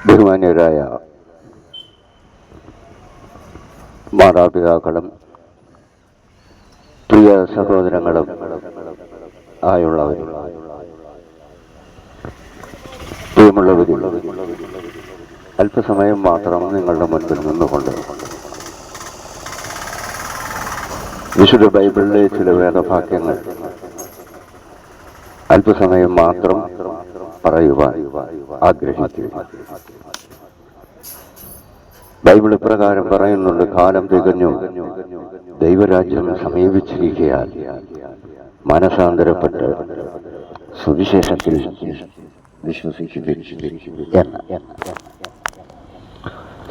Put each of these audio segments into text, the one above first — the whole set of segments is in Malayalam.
ബഹുമാന്യരായ മാതാപിതാക്കളും പ്രിയ സഹോദരങ്ങളും ആയുള്ളവരും പ്രിയമുള്ളവരും, അല്പസമയം മാത്രം നിങ്ങളുടെ മുൻപിൽ നിന്നുകൊണ്ട് വിശുദ്ധ ബൈബിളിലെ ചില വേദവാക്യങ്ങൾ അല്പസമയം മാത്രം പറയുവാൻ ആഗ്രഹിക്കുന്നു. ബൈബിൾ ഇപ്രകാരം പറയുന്നുണ്ട്: കാലം തികഞ്ഞു, ദൈവരാജ്യം സമീപിച്ചിരിക്കയാൽ മനസാന്തരപ്പെട്ട് സുവിശേഷത്തിൽ വിശ്വസിക്കുവിൻ എന്ന്.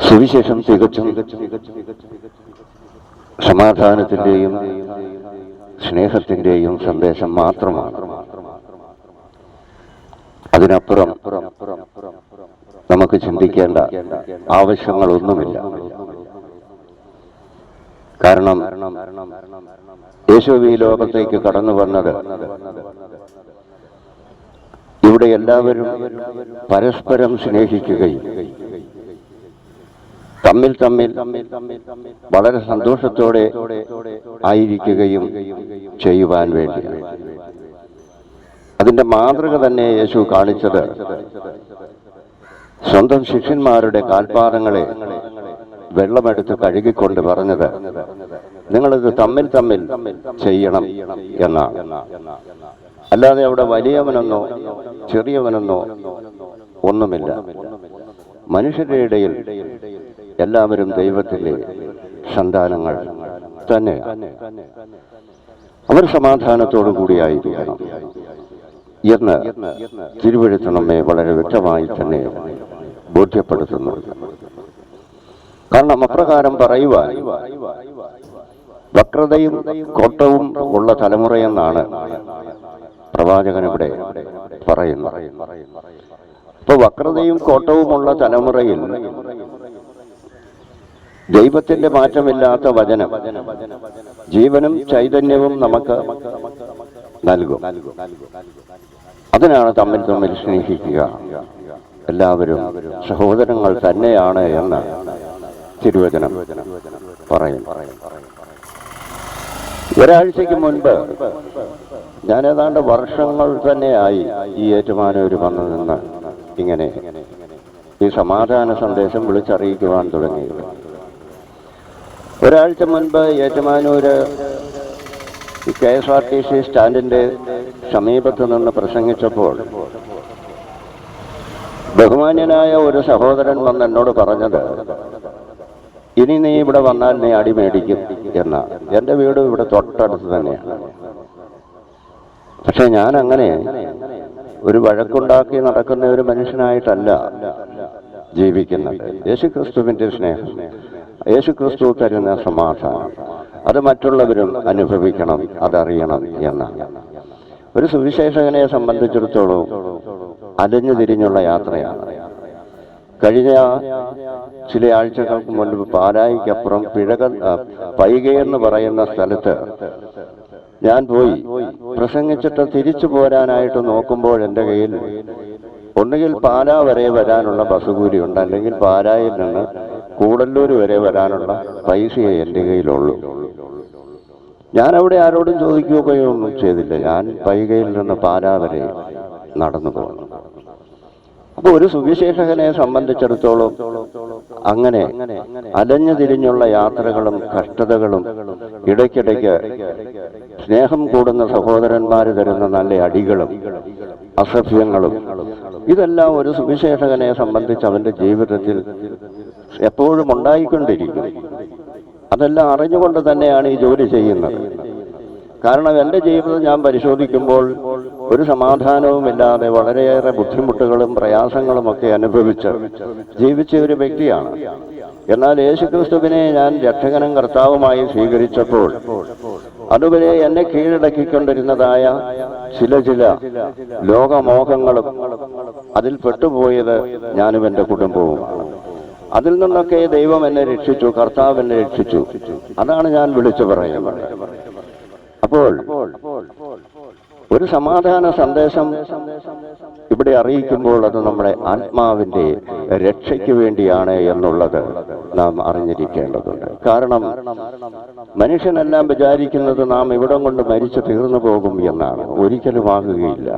സുവിശേഷം തികച്ചും സമാധാനത്തിന്റെയും സ്നേഹത്തിന്റെയും സന്ദേശം മാത്രമാണ്. അതിനപ്പുറം നമുക്ക് ചിന്തിക്കേണ്ട ആവശ്യങ്ങളൊന്നുമില്ല. കാരണം യേശു ഈ ലോകത്തേക്ക് കടന്നു വന്നത് ഇവിടെ എല്ലാവരും പരസ്പരം സ്നേഹിക്കുകയും തമ്മിൽ വളരെ സന്തോഷത്തോടെ ആയിരിക്കുകയും ചെയ്യുവാൻ വേണ്ടി. അതിന്റെ മാതൃക തന്നെ യേശു കാണിച്ചത് സ്വന്തം ശിഷ്യന്മാരുടെ കാൽപാദങ്ങളെ വെള്ളമെടുത്ത് കഴുകിക്കൊണ്ട് പറഞ്ഞത്, നിങ്ങളിത് തമ്മിൽ ചെയ്യണം എന്നാണ്. അല്ലാതെ അവിടെ വലിയവനെന്നോ ചെറിയവനെന്നോ ഒന്നുമില്ല. മനുഷ്യരുടെ ഇടയിൽ എല്ലാവരും ദൈവത്തിന്റെ സന്താനങ്ങൾ തന്നെ. അവർ സമാധാനത്തോടു കൂടിയായിരിക്കണം എന്ന് തിരുവെഴുത്ത് നമ്മെ വളരെ വ്യക്തമായി തന്നെ ബോധ്യപ്പെടുത്തുന്നു. കാരണം അപ്രകാരം പറയുവാൻ വക്രതയും കോട്ടവും ഉള്ള തലമുറയെന്നാണ് പ്രവാചകൻ ഇവിടെ പറയുന്നത്. ഇപ്പൊ വക്രതയും കോട്ടവുമുള്ള തലമുറയിൽ ദൈവത്തിന്റെ മാറ്റമില്ലാത്ത വചനം ജീവനും ചൈതന്യവും നമുക്ക് നൽകും. അതിനാണ് തമ്മിൽ സ്നേഹിക്കുക, എല്ലാവരും സഹോദരങ്ങൾ തന്നെയാണ് എന്ന് തിരുവചനം പറയും. ഒരാഴ്ചയ്ക്ക് മുൻപ് ഞാൻ ഏതാണ്ട് വർഷങ്ങൾ തന്നെയായി ഈ ഏറ്റുമാനൂർ വന്നു നിന്ന് ഇങ്ങനെ ഈ സമാധാന സന്ദേശം വിളിച്ചറിയിക്കുവാൻ തുടങ്ങിയത്. ഒരാഴ്ച മുൻപ് ഏറ്റുമാനൂര് KSRTC സ്റ്റാൻഡിന്റെ സമീപത്ത് നിന്ന് പ്രസംഗിച്ചപ്പോൾ ബഹുമാന്യനായ ഒരു സഹോദരൻ വന്ന് എന്നോട് പറഞ്ഞത്, ഇനി നീ ഇവിടെ വന്നാൽ നീ അടിമേടിക്കും എന്നാണ്. എൻ്റെ വീട് ഇവിടെ തൊട്ടടുത്ത് തന്നെയാണ്. പക്ഷെ ഞാൻ അങ്ങനെ ഒരു വഴക്കുണ്ടാക്കി നടക്കുന്ന ഒരു മനുഷ്യനായിട്ടല്ല ജീവിക്കുന്നത്. യേശുക്രിസ്തുവിന്റെ സ്നേഹം, യേശുക്രിസ്തു തരുന്ന സമാധാനം, അത് മറ്റുള്ളവരും അനുഭവിക്കണം, അതറിയണം എന്നാണ്. ഒരു സുവിശേഷകനെ സംബന്ധിച്ചിടത്തോളം അലഞ്ഞു തിരിഞ്ഞുള്ള യാത്രയാണ്. കഴിഞ്ഞ ചില ആഴ്ചകൾക്ക് മുൻപ് പാലായിക്കപ്പുറം പൈകയെന്ന് പറയുന്ന സ്ഥലത്ത് ഞാൻ പോയി പ്രസംഗിച്ചിട്ട് തിരിച്ചു പോരാനായിട്ട് നോക്കുമ്പോൾ എൻ്റെ കയ്യിൽ ഒന്നുകിൽ പാലാ വരെ വരാനുള്ള ബസ് കൂലിയുണ്ട്, അല്ലെങ്കിൽ പാലായിൽ നിന്ന് കൂടല്ലൂർ വരെ വരാനുള്ള പൈസയെ എൻ്റെ കയ്യിലുള്ളൂ. ഞാനവിടെ ആരോടും ചോദിക്കുകയൊന്നും ചെയ്തില്ല. ഞാൻ പൈകയിൽ നിന്ന് പാലാ വരെ നടന്നു പോകുന്നു. അപ്പോൾ ഒരു സുവിശേഷകനെ സംബന്ധിച്ചിടത്തോളം അങ്ങനെ അലഞ്ഞു തിരിഞ്ഞുള്ള യാത്രകളും കഷ്ടതകളും ഇടയ്ക്കിടയ്ക്ക് സ്നേഹം കൂടുന്ന സഹോദരന്മാർ തരുന്ന നല്ല അടികളും അസഭ്യങ്ങളും, ഇതെല്ലാം ഒരു സുവിശേഷകനെ സംബന്ധിച്ച് അവന്റെ ജീവിതത്തിൽ എപ്പോഴും ഉണ്ടായിക്കൊണ്ടിരിക്കും. അതെല്ലാം അറിഞ്ഞുകൊണ്ട് തന്നെയാണ് ഈ ജോലി ചെയ്യുന്നത്. കാരണം എൻ്റെ ജീവിതം ഞാൻ പരിശോധിക്കുമ്പോൾ ഒരു സമാധാനവുമില്ലാതെ വളരെയേറെ ബുദ്ധിമുട്ടുകളും പ്രയാസങ്ങളും ഒക്കെ അനുഭവിച്ച് ജീവിച്ച ഒരു വ്യക്തിയാണ്. എന്നാൽ യേശുക്രിസ്തുവിനെ ഞാൻ രക്ഷകനും കർത്താവുമായി സ്വീകരിച്ചപ്പോൾ അതുവരെ എന്നെ കീഴടക്കിക്കൊണ്ടിരുന്നതായ ചില ലോകമോഹങ്ങളും അതിൽ പെട്ടുപോയത് ഞാനും എൻ്റെ കുടുംബവുമാണ്. അതിൽ നിന്നൊക്കെ ദൈവം എന്നെ രക്ഷിച്ചു, കർത്താവ് എന്നെ രക്ഷിച്ചു. അതാണ് ഞാൻ വിളിച്ചു പറയുന്നത്. അപ്പോൾ ഒരു സമാധാന സന്ദേശം ഇവിടെ അറിയിക്കുമ്പോൾ അത് നമ്മുടെ ആത്മാവിൻ്റെ രക്ഷയ്ക്ക് വേണ്ടിയാണ് എന്നുള്ളത് നാം അറിഞ്ഞിരിക്കേണ്ടതുണ്ട്. കാരണം മനുഷ്യനെല്ലാം വിചാരിക്കുന്നത് നാം ഇവിടം കൊണ്ട് മരിച്ചു തീർന്നു പോകും എന്നാണ്. ഒരിക്കലും ആകുകയില്ല.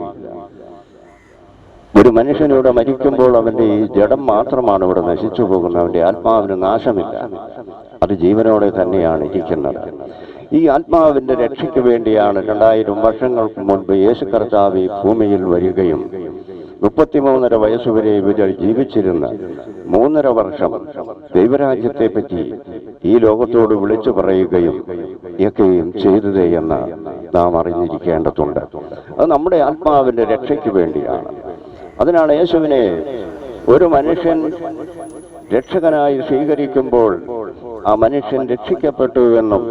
ഒരു മനുഷ്യനിവിടെ മരിക്കുമ്പോൾ അവൻ്റെ ഈ ജഡം മാത്രമാണ് ഇവിടെ നശിച്ചു പോകുന്നത്. അവൻ്റെ ആത്മാവിന് നാശമില്ല, അത് ജീവനോടെ തന്നെയാണ് ഇരിക്കുന്നത്. ഈ ആത്മാവിൻ്റെ രക്ഷയ്ക്ക് വേണ്ടിയാണ് 2000 വർഷങ്ങൾക്ക് മുൻപ് യേശു കർത്താവ് ഈ ഭൂമിയിൽ വരികയും 33.5 വയസ്സുവരെ ഇവർ ജീവിച്ചിരുന്ന 3.5 വർഷം ദൈവരാജ്യത്തെ പറ്റി ഈ ലോകത്തോട് വിളിച്ചു പറയുകയും ഒക്കെയും ചെയ്തത് എന്ന് നാം അറിഞ്ഞിരിക്കേണ്ടതുണ്ട്. അത് നമ്മുടെ ആത്മാവിൻ്റെ രക്ഷയ്ക്ക് വേണ്ടിയാണ്. അതിനാണ് യേശുവിനെ ഒരു മനുഷ്യൻ രക്ഷകനായി സ്വീകരിക്കുമ്പോൾ ആ മനുഷ്യൻ രക്ഷിക്കപ്പെട്ടു എന്നും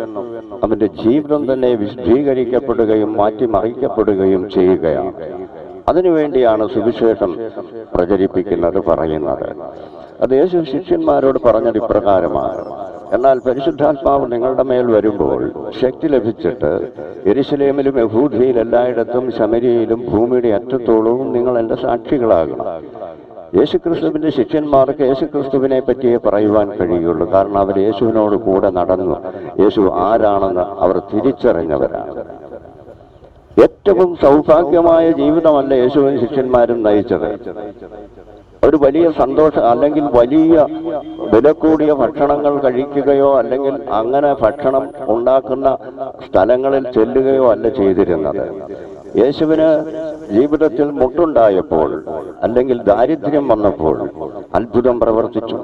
അവന്റെ ജീവിതം തന്നെ വിശദീകരിക്കപ്പെടുകയും മാറ്റിമറിക്കപ്പെടുകയും ചെയ്യുകയാണ്. അതിനുവേണ്ടിയാണ് സുവിശേഷം പ്രചരിപ്പിക്കുന്നത്, പറയുന്നത്. അത് യേശു ശിഷ്യന്മാരോട് പറഞ്ഞത് ഇപ്രകാരമാണ്: എന്നാൽ പരിശുദ്ധാത്മാവ് നിങ്ങളുടെ മേൽ വരുമ്പോൾ ശക്തി ലഭിച്ചിട്ട് യെരുശലേമിലും യഹൂദയിൽ എല്ലായിടത്തും ശമര്യയിലും ഭൂമിയുടെ അറ്റത്തോളവും നിങ്ങൾ എൻ്റെ സാക്ഷികളാകണം. യേശുക്രിസ്തുവിന്റെ ശിഷ്യന്മാർക്ക് യേശുക്രിസ്തുവിനെ പറ്റിയേ പറയുവാൻ കഴിയുള്ളൂ. കാരണം അവർ യേശുവിനോട് കൂടെ നടന്നു. യേശു ആരാണെന്ന് അവർ തിരിച്ചറിഞ്ഞവരാണ്. ഏറ്റവും സൗഭാഗ്യമായ ജീവിതമല്ല യേശുവിൻ ശിഷ്യന്മാരും നയിച്ചത്. ഒരു വലിയ സന്തോഷം അല്ലെങ്കിൽ വലിയ വില കൂടിയ ഭക്ഷണങ്ങൾ കഴിക്കുകയോ അല്ലെങ്കിൽ അങ്ങനെ ഭക്ഷണം ഉണ്ടാക്കുന്ന സ്ഥലങ്ങളിൽ ചെല്ലുകയോ അല്ല ചെയ്തിരുന്നത്. യേശുവിന് ജീവിതത്തിൽ മുട്ടുണ്ടായപ്പോൾ അല്ലെങ്കിൽ ദാരിദ്ര്യം വന്നപ്പോൾ അത്ഭുതം പ്രവർത്തിച്ചു.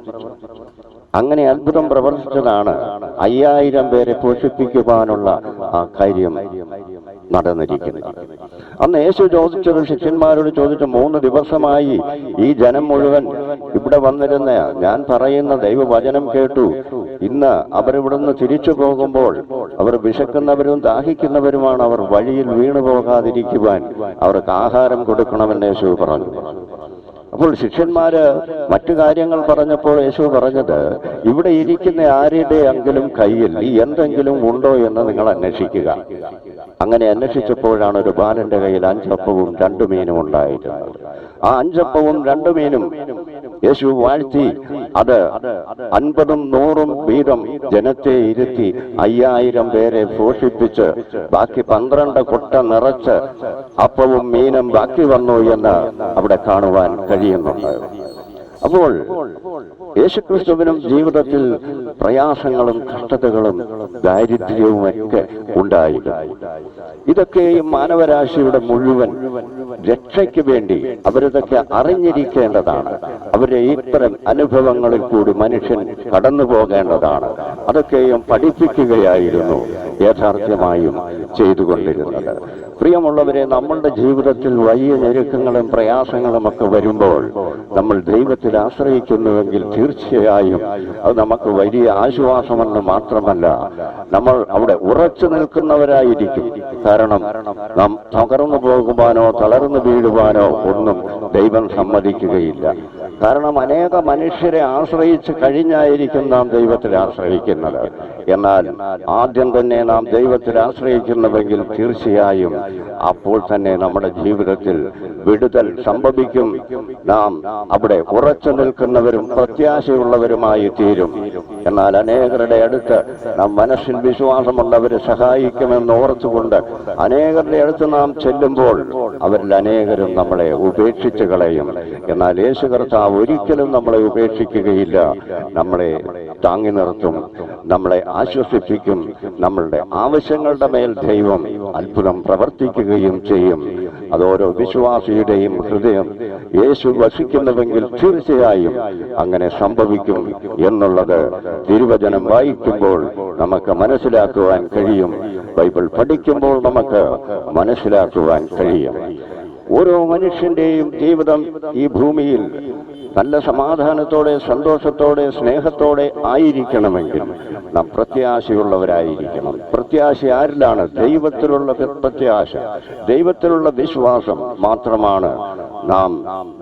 അങ്ങനെ അത്ഭുതം പ്രവർത്തിച്ചതാണ് 5000 പേരെ പോഷിപ്പിക്കുവാനുള്ള ആ കാര്യം നടന്നിരിക്കുന്നത്. അന്ന് യേശു ചോദിച്ചത്, ശിഷ്യന്മാരോട് ചോദിച്ച, 3 ദിവസമായി ഈ ജനം മുഴുവൻ ഇവിടെ വന്നിരുന്ന ഞാൻ പറയുന്ന ദൈവവചനം കേട്ടു. ഇന്ന് അവരിവിടുന്ന് തിരിച്ചു പോകുമ്പോൾ അവർ വിശക്കുന്നവരും ദാഹിക്കുന്നവരുമാണ്. അവർ വഴിയിൽ വീണു പോകാതിരിക്കുവാൻ അവർക്ക് ആഹാരം കൊടുക്കണമെന്ന് യേശു പറഞ്ഞു. അപ്പോൾ ശിഷ്യന്മാര് മറ്റു കാര്യങ്ങൾ പറഞ്ഞപ്പോൾ യേശു പറഞ്ഞത്, ഇവിടെ ഇരിക്കുന്ന ആരുടെയെങ്കിലും കയ്യിൽ ഈ എന്തെങ്കിലും ഉണ്ടോ എന്ന് നിങ്ങൾ അന്വേഷിക്കുക. അങ്ങനെ അന്വേഷിച്ചപ്പോഴാണ് ഒരു ബാലന്റെ കയ്യിൽ 5 അപ്പവും 2 മീനും ഉണ്ടായിരുന്നത്. ആ 5 അപ്പവും 2 മീനും യേശു വാഴ്ത്തി അത് 50ഉം 100ഉം വീതം ജനത്തെ ഇരുത്തി 5000 പേരെ പോഷിപ്പിച്ച് ബാക്കി 12 കൊട്ട നിറച്ച് അപ്പവും മീനും ബാക്കി വന്നു എന്ന് അവിടെ കാണുവാൻ കഴിയുന്നുണ്ട്. അപ്പോൾ യേശുക്രിസ്തുവിനും ജീവിതത്തിൽ പ്രയാസങ്ങളും കഷ്ടതകളും ദാരിദ്ര്യവും ഒക്കെ ഉണ്ടായിരുന്നു. ഇതൊക്കെയും മാനവരാശിയുടെ മുഴുവൻ രക്ഷയ്ക്ക് വേണ്ടി അവരിതൊക്കെ അറിഞ്ഞിരിക്കേണ്ടതാണ്. അവരുടെ ഇത്തരം അനുഭവങ്ങളിൽ കൂടി മനുഷ്യൻ കടന്നു പോകേണ്ടതാണ്. അതൊക്കെയും പഠിപ്പിക്കുകയായിരുന്നു യാഥാർത്ഥ്യമായും ചെയ്തുകൊണ്ടിരുന്നത്. പ്രിയമുള്ളവരെ, നമ്മളുടെ ജീവിതത്തിൽ വലിയ ഞെരുക്കങ്ങളും പ്രയാസങ്ങളും ഒക്കെ വരുമ്പോൾ നമ്മൾ ദൈവത്തിൽ ആശ്രയിക്കുന്നുവെങ്കിൽ തീർച്ചയായും അത് നമുക്ക് വലിയ ആശ്വാസമെന്ന് മാത്രമല്ല, നമ്മൾ അവിടെ ഉറച്ചു നിൽക്കുന്നവരായിരിക്കും. കാരണം നാം തകർന്നു പോകുവാനോ തളർന്നു വീഴുവാനോ ഒന്നും ദൈവം സമ്മതിക്കുകയില്ല. കാരണം അനേക മനുഷ്യരെ ആശ്രയിച്ച് കഴിഞ്ഞായിരിക്കും നാം ദൈവത്തിൽ ആശ്രയിക്കുന്നത്. എന്നാൽ ആദ്യം തന്നെ നാം ദൈവത്തിൽ ആശ്രയിക്കുന്നുവെങ്കിൽ തീർച്ചയായും അപ്പോൾ തന്നെ നമ്മുടെ ജീവിതത്തിൽ വിടുതൽ സംഭവിക്കും. നാം അവിടെ ഉറച്ചു നിൽക്കുന്നവരും പ്രത്യാശയുള്ളവരുമായി തീരും. എന്നാൽ അനേകരുടെ അടുത്ത് നാം മനസ്സിൽ വിശ്വാസമുള്ളവരെ സഹായിക്കുമെന്ന് ഓർത്തുകൊണ്ട് അനേകരുടെ അടുത്ത് നാം ചെല്ലുമ്പോൾ അവരിൽ അനേകരും നമ്മളെ ഉപേക്ഷിച്ച് കളയും. എന്നാൽ യേശു കർത്താവ് ഒരിക്കലും നമ്മളെ ഉപേക്ഷിക്കുകയില്ല. നമ്മളെ താങ്ങി നിർത്തും, നമ്മളെ ആശ്വസിപ്പിക്കും. നമ്മളുടെ ആവശ്യങ്ങളുടെ മേൽ ദൈവം അത്ഭുതം പ്രവർത്തിക്കുകയും ചെയ്യും. അതോരോ വിശ്വാസിയുടെയും ഹൃദയം യേശു വസിക്കുന്നുവെങ്കിൽ തീർച്ചയായും അങ്ങനെ സംഭവിക്കും എന്നുള്ളത് തിരുവചനം വായിക്കുമ്പോൾ നമുക്ക് മനസ്സിലാക്കുവാൻ കഴിയും. ബൈബിൾ പഠിക്കുമ്പോൾ നമുക്ക് മനസ്സിലാക്കുവാൻ കഴിയും. ഓരോ മനുഷ്യന്റെയും ജീവിതം ഈ ഭൂമിയിൽ നല്ല സമാധാനത്തോടെ സന്തോഷത്തോടെ സ്നേഹത്തോടെ ആയിരിക്കണമെങ്കിൽ നാം പ്രത്യാശയുള്ളവരായിരിക്കണം. പ്രത്യാശ ആരിലാണ്? ദൈവത്തിലുള്ള പ്രത്യാശ, ദൈവത്തിലുള്ള വിശ്വാസം മാത്രമാണ് നാം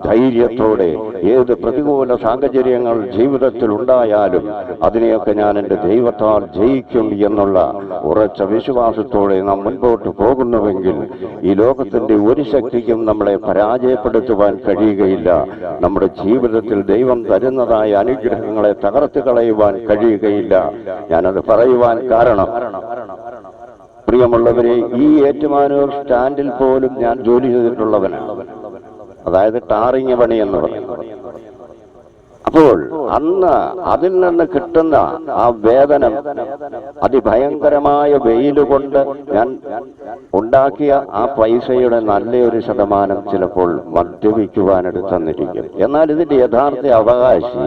ധൈര്യത്തോടെ ഏത് പ്രതികൂല സാഹചര്യങ്ങൾ ജീവിതത്തിൽ ഉണ്ടായാലും അതിനെയൊക്കെ ഞാൻ എൻ്റെ ദൈവത്താൽ ജയിക്കും എന്നുള്ള ഉറച്ച വിശ്വാസത്തോടെ നാം മുൻപോട്ട് പോകുന്നുവെങ്കിൽ ഈ ലോകത്തിന്റെ ഒരു ശക്തിക്കും നമ്മളെ പരാജയപ്പെടുത്തുവാൻ കഴിയുകയില്ല. നമ്മുടെ ജീവിതത്തിൽ ദൈവം തരുന്നതായ അനുഗ്രഹങ്ങളെ തകർത്ത് കളയുവാൻ കഴിയുകയില്ല. ഞാനത് പറയുവാൻ കാരണം, പ്രിയമുള്ളവരെ, ഈ ഏറ്റുമാനൂർ സ്റ്റാൻഡിൽ പോലും ഞാൻ ജോലി ചെയ്തിട്ടുള്ളവനാണ്. അതായത് ടാറിങ് പണി എന്ന് പറയുന്നത്. അപ്പോൾ അന്ന് അതിൽ നിന്ന് കിട്ടുന്ന ആ വേതനം അതിഭയങ്കരമായ വെയിൽ കൊണ്ട് ഞാൻ ഉണ്ടാക്കിയ ആ പൈസയുടെ നല്ലൊരു ശതമാനം ചിലപ്പോൾ മദ്യപിക്കുവാനെടുത്തെന്നിരിക്കും. എന്നാൽ ഇതിന്റെ യഥാർത്ഥ അവകാശി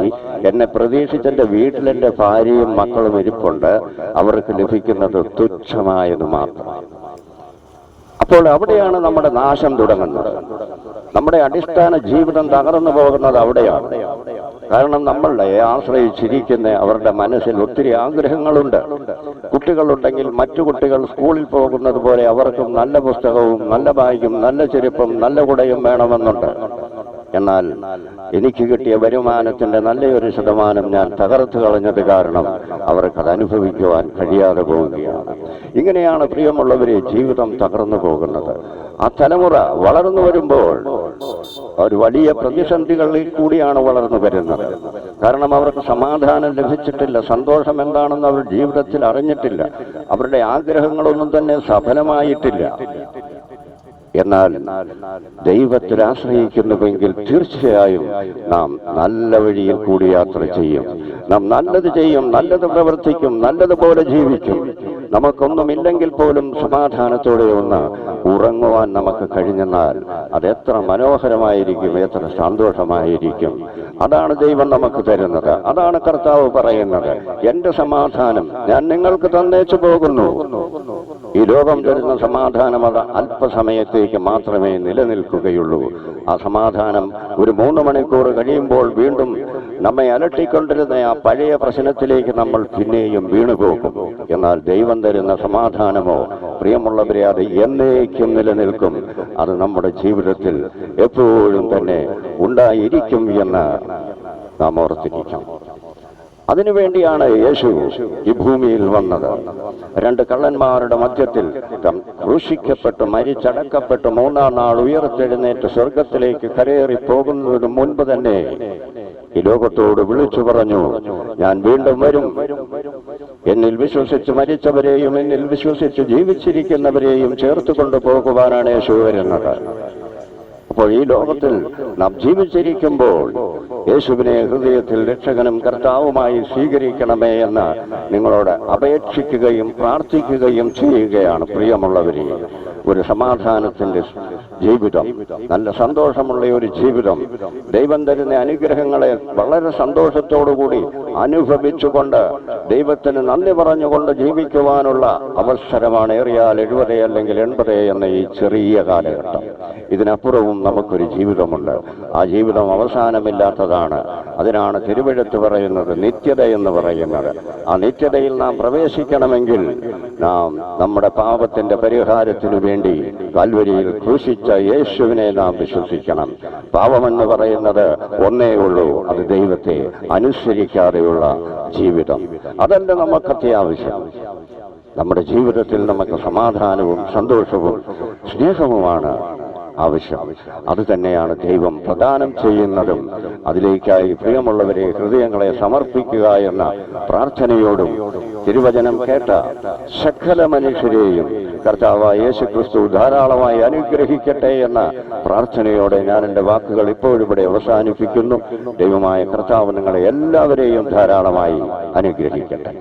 എന്നെ പ്രതീക്ഷിച്ചെന്റെ വീട്ടിലെന്റെ ഭാര്യയും മക്കളും ഇരിപ്പുണ്ട്. അവർക്ക് ലഭിക്കുന്നത് തുച്ഛമായത് മാത്രം. അപ്പോൾ അവിടെയാണ് നമ്മുടെ നാശം തുടങ്ങുന്നത്. നമ്മുടെ അടിസ്ഥാന ജീവിതം തകർന്നു പോകുന്നത് അവിടെയാണ്. കാരണം നമ്മളെ ആശ്രയിച്ചിരിക്കുന്ന അവരുടെ മനസ്സിൽ ഒത്തിരി ആഗ്രഹങ്ങളുണ്ട്. കുട്ടികളുണ്ടെങ്കിൽ മറ്റു കുട്ടികൾ സ്കൂളിൽ പോകുന്നത് പോലെ അവർക്കും നല്ല പുസ്തകവും നല്ല ബാഗും നല്ല ചെരുപ്പും നല്ല കുടയും വേണമെന്നുണ്ട്. എന്നാൽ എനിക്ക് കിട്ടിയ വരുമാനത്തിന്റെ നല്ലൊരു ശതമാനം ഞാൻ തകർത്ത് കളഞ്ഞത് കാരണം അവർക്കത് അനുഭവിക്കുവാൻ കഴിയാതെ പോവുകയാണ്. ഇങ്ങനെയാണ് പ്രിയമുള്ളവരെ ജീവിതം തകർന്നു പോകുന്നത്. ആ തലമുറ വളർന്നു വരുമ്പോൾ ഒരു വലിയ പ്രതിസന്ധികളിൽ കൂടിയാണ് വളർന്നു വരുന്നത്. കാരണം അവർക്ക് സമാധാനം ലഭിച്ചിട്ടില്ല, സന്തോഷം എന്താണെന്ന് അവർ ജീവിതത്തിൽ അറിഞ്ഞിട്ടില്ല, അവരുടെ ആഗ്രഹങ്ങളൊന്നും തന്നെ സഫലമായിട്ടില്ല. എന്നാൽ ദൈവത്തിൽ ആശ്രയിക്കുന്നുവെങ്കിൽ തീർച്ചയായും നാം നല്ല വഴിയിൽ കൂടി യാത്ര ചെയ്യും. നാം നല്ലത് ചെയ്യും, നല്ലത് പ്രവർത്തിക്കും, നല്ലതുപോലെ ജീവിക്കും. നമുക്കൊന്നുമില്ലെങ്കിൽ പോലും സമാധാനത്തോടെ ഒന്ന് ഉറങ്ങുവാൻ നമുക്ക് കഴിഞ്ഞെന്നാൽ അതെത്ര മനോഹരമായിരിക്കും, എത്ര സന്തോഷമായിരിക്കും. അതാണ് ദൈവം നമുക്ക് തരുന്നത്. അതാണ് കർത്താവ് പറയുന്നത്, എന്റെ സമാധാനം ഞാൻ നിങ്ങൾക്ക് തന്നേച്ചു പോകുന്നു. ഈ ലോകം തരുന്ന സമാധാനം അത് അല്പസമയത്തേക്ക് മാത്രമേ നിലനിൽക്കുകയുള്ളൂ. ആ സമാധാനം ഒരു 3 മണിക്കൂർ കഴിയുമ്പോൾ വീണ്ടും നമ്മെ അലട്ടിക്കൊണ്ടിരുന്ന ആ പഴയ പ്രശ്നത്തിലേക്ക് നമ്മൾ പിന്നെയും വീണുപോകും. എന്നാൽ ദൈവം തരുന്ന സമാധാനമോ പ്രിയമുള്ളവരെ അത് എന്നേക്കും നിലനിൽക്കും. അത് നമ്മുടെ ജീവിതത്തിൽ എപ്പോഴും തന്നെ ഉണ്ടായിരിക്കും എന്ന് നാം ഓർത്തിരിക്കണം. അതിനുവേണ്ടിയാണ് യേശു ഈ ഭൂമിയിൽ വന്നത്. 2 കള്ളന്മാരുടെ മധ്യത്തിൽ ക്രൂശിക്കപ്പെട്ട് മരിച്ചടക്കപ്പെട്ട് 3-ാം നാൾ ഉയർത്തെഴുന്നേറ്റ് സ്വർഗത്തിലേക്ക് കരയേറി പോകുന്നതിന് മുൻപ് തന്നെ ഈ ലോകത്തോട് വിളിച്ചു പറഞ്ഞു, ഞാൻ വീണ്ടും വരും. എന്നിൽ വിശ്വസിച്ച് മരിച്ചവരെയും എന്നിൽ വിശ്വസിച്ച് ജീവിച്ചിരിക്കുന്നവരെയും ചേർത്ത് കൊണ്ടുപോകുവാനാണ് യേശു വരുന്നത്. അപ്പോൾ ഈ ലോകത്തിൽ നാം ജീവിച്ചിരിക്കുമ്പോൾ യേശുവിനെ ഹൃദയത്തിൽ രക്ഷകനും കർത്താവുമായി സ്വീകരിക്കണമേ എന്ന് നിങ്ങളോട് അപേക്ഷിക്കുകയും പ്രാർത്ഥിക്കുകയും ചെയ്യുകയാണ്. പ്രിയമുള്ളവരെ, ഒരു സമാധാനത്തിന്റെ ജീവിതം, നല്ല സന്തോഷമുള്ള ഒരു ജീവിതം, ദൈവം തരുന്ന അനുഗ്രഹങ്ങളെ വളരെ സന്തോഷത്തോടുകൂടി അനുഭവിച്ചുകൊണ്ട് ദൈവത്തിന് നന്ദി പറഞ്ഞുകൊണ്ട് ജീവിക്കുവാനുള്ള അവസരമാണ് ഏറിയാൽ 70 അല്ലെങ്കിൽ 80 എന്ന ഈ ചെറിയ കാലഘട്ടം. ഇതിനപ്പുറവും നമുക്കൊരു ജീവിതമുണ്ട്. ആ ജീവിതം അവസാനമില്ലാത്തതാണ്. അതിനാണ് തിരുവെഴുത്ത് പറയുന്നത് നിത്യത എന്ന് പറയുന്നത്. ആ നിത്യതയിൽ നാം പ്രവേശിക്കണമെങ്കിൽ നാം നമ്മുടെ പാപത്തിന്റെ പരിഹാരത്തിനു വേണ്ടി കാൽവരിയിൽ ക്രൂശിച്ച യേശുവിനെ നാം വിശ്വസിക്കണം. പാപമെന്ന് പറയുന്നത് ഒന്നേ ഉള്ളൂ, അത് ദൈവത്തെ അനുസരിക്കാതെയുള്ള ജീവിതം. അതല്ല നമുക്ക് അത്യാവശ്യം. നമ്മുടെ ജീവിതത്തിൽ നമുക്ക് സമാധാനവും സന്തോഷവും സ്നേഹവുമാണ് ആവശ്യം. അത് തന്നെയാണ് ദൈവം പ്രദാനം ചെയ്യുന്നതും. അതിലേക്കായി പ്രിയമുള്ളവരെ ഹൃദയങ്ങളെ സമർപ്പിക്കുക എന്ന പ്രാർത്ഥനയോടും തിരുവചനം കേട്ട സകല മനുഷ്യരെയും കർത്താവായ യേശുക്രിസ്തു ധാരാളമായി അനുഗ്രഹിക്കട്ടെ എന്ന പ്രാർത്ഥനയോടെ ഞാൻ എൻ്റെ വാക്കുകൾ ഇപ്പോഴിവിടെ അവസാനിപ്പിക്കുന്നു. ദൈവമായ കർത്താവ് നിങ്ങളെ എല്ലാവരെയും ധാരാളമായി അനുഗ്രഹിക്കട്ടെ.